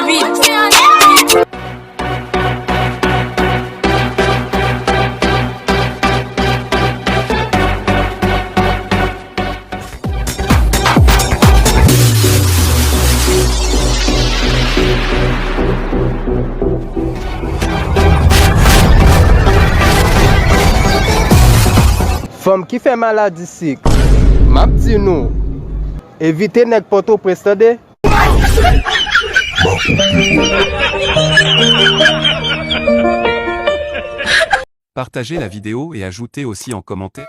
Femme qui fait maladie sick, m'a dit nous, évitez nèg poto prestade. Partagez la vidéo et ajoutez aussi en commentaire.